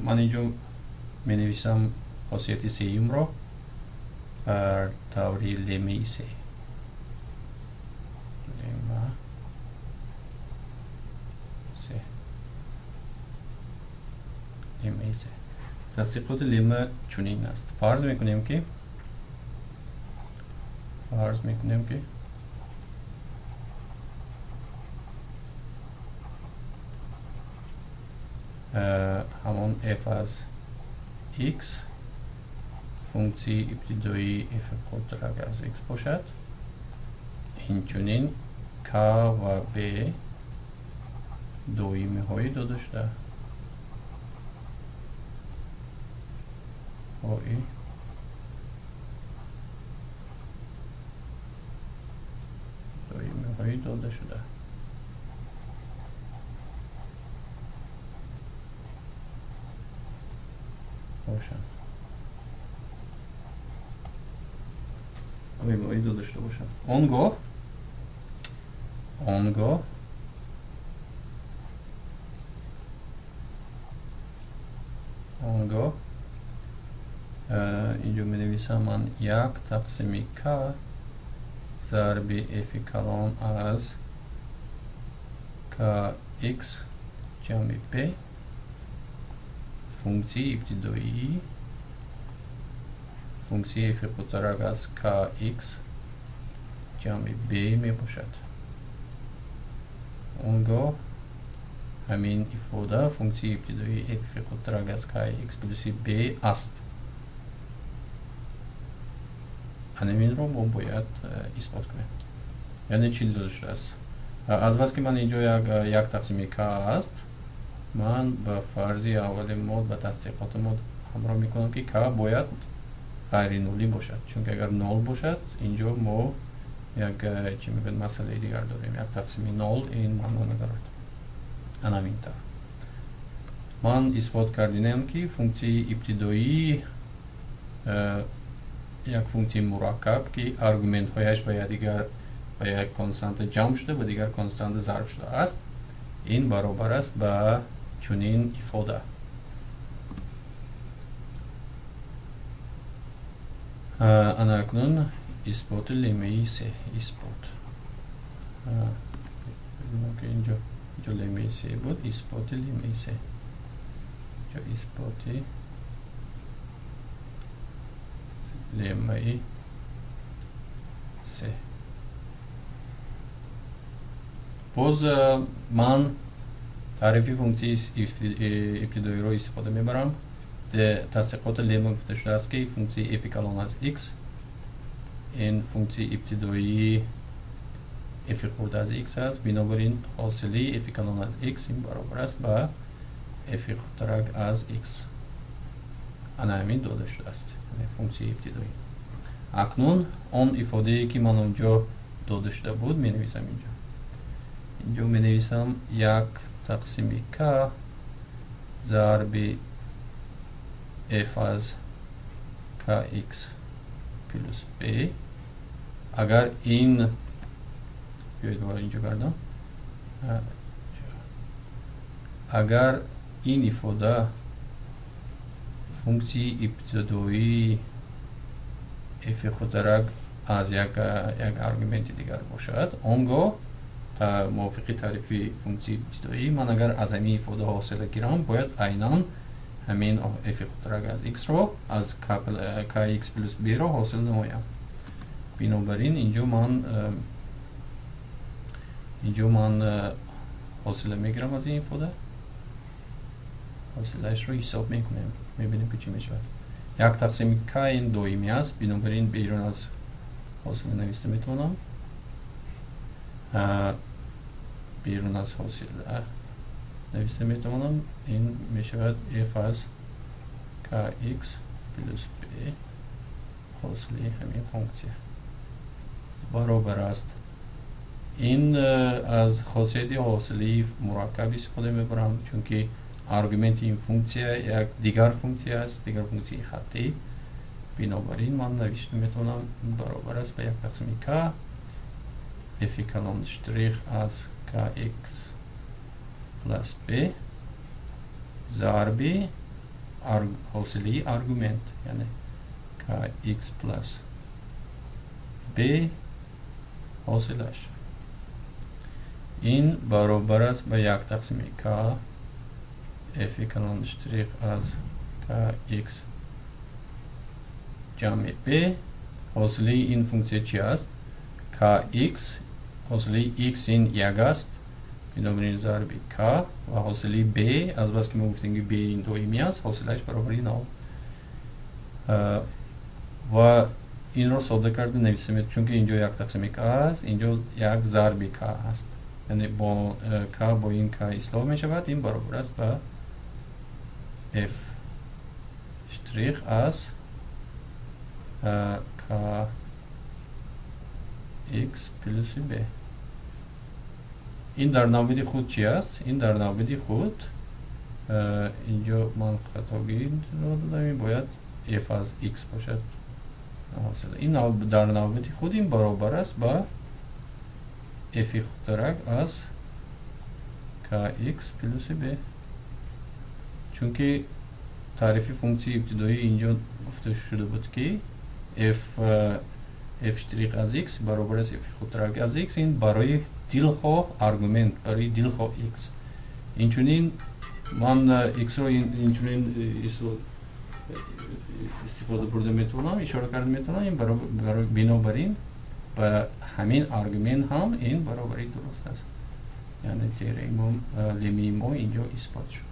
من اینجا می نویسم خاصیت سیم رو بر طور لمه سه. لمه سه. لمه سه. تصدیقات لمه چنین است. فرض میکنیم که همون f از x فونکسی ابتدایی f خودرگ از x باشد. اینچنین k و b دویمه های داده شده. دویمه های داده شده. باشند. دویمه های داده شده باشند. آنگاه اینجا می نویسم من 1 تقسیم k ضرب f کلان از kx جمع p فونکسی ابتدایی فونکسی f بزرگ از kx جمع b می باشد. اونگاه همین ifade فونکسی ابتدایی f بزرگ از kx پلس b است. همین رو ما باید اثبات کنیم. یعنی چی داده شده است؟ از بس که من اینجا یک تقسیم k است، من با فرضی اول مود و تصدیقات مود همراه میکنم که k باید غیر نولی باشد، چون که اگر نول باشد اینجا ما یک چی میگن مسئله دیگر داریم، یک تقسیم نول این معنا ندارد. همین طور من اثبات کردیم که فونکسی ابتدایی یک فونکسی مرکب که آرگومنت هایش به یک کنستانت جمع شده و دیگر کنستانت ضرب شده است، این برابر است با چنین ifade. انا اکنون اثبات لمه سه اثبات اینجا لمه سه بود، اثبات لمه سه اینجا اثبات لمه سه. باز من تعریف فونکسی ابتدایی رو استفاده میبرم. تصدیقات لمه گفته شده است که فونکسی f کلان از x این فونکسی ابتدایی f خورده از x است، بنابراین حاصله f کلان از x این برابر است با f خورده از x. همین داده شده است فونکسی ابتدایی. اکنون آن ifade که من اونجا داده شده بود می نویسم اینجا می نویسم 1 تقسیم k ضرب f از kx پلس b. اگر این بیاید اینجا کردم، اگر این ifade فونکسی ابتدایی f خودرگ از یک آرگومنت دیگر باشد، آنگاه موافق تعریف فونکسی ابتدایی من اگر از همین ifade حاصل گیرم باید عیناً همین f خودرگ از x رو از kx پلس b رو حاصل نمایم. بنابراین اینجا من حاصل میگیرم از این ifade، حاصلش رو حساب میکنیم، میبینیم که چی میشود. 1 تقسیم k این دویمی است، بنابراین بیرون از حاصل نوشته میتونم، بیرون از حاصل نوشته میتونم. این میشود f از kx پلس b حاصله همین فونکسی برابر است. این از خاصیت حاصله مرکب استفاده میبرم چون که آرگومنت این فونکسی یک دیگر فونکسی است، دیگر فونکسی خطی. بنابراین من نوشته میتونم برابر است به 1 تقسیم k f کلان شتریخ از kx پلس b ضرب حاصله آرگومنت یعنی kx plus b حاصلش این برابر است به 1 تقسیم k f کلان شتریک از kx جمع b. حاصله این فونکسیه چی است؟ kx حاصله x این 1 است بنابراین ضرب k و حاصله b از بس که ما گفتیم که b این دائمی است حاصلش برابر 9 و این رو ساده کرده نویسیم چون که اینجا 1 تقسیم k است اینجا 1 ضرب k است یعنی با k با این k اصلاح می شود این برابر است به f شتریک از k x پلس b. این در نوبت خود چی است؟ این در نوبت خود اینجا من خطاگیری رو دادم باید f از x باشد این در نوبت خود این برابر است با f خودترک از kx پلس b چون که تعریف فونکسی ابتدایی اینجا گفته شده بود که f شتریک از x برابر است f خودترک از x این برای دلخواه آرگومنت برای دلخواه x اینچنین من x رو اینچنین استفاده برده میتونم اشاره کرده میتونم این برای بنابراین با همین آرگومنت هم این برابری درست است یعنی تئورم لیمی ما اینجا اثبات شد.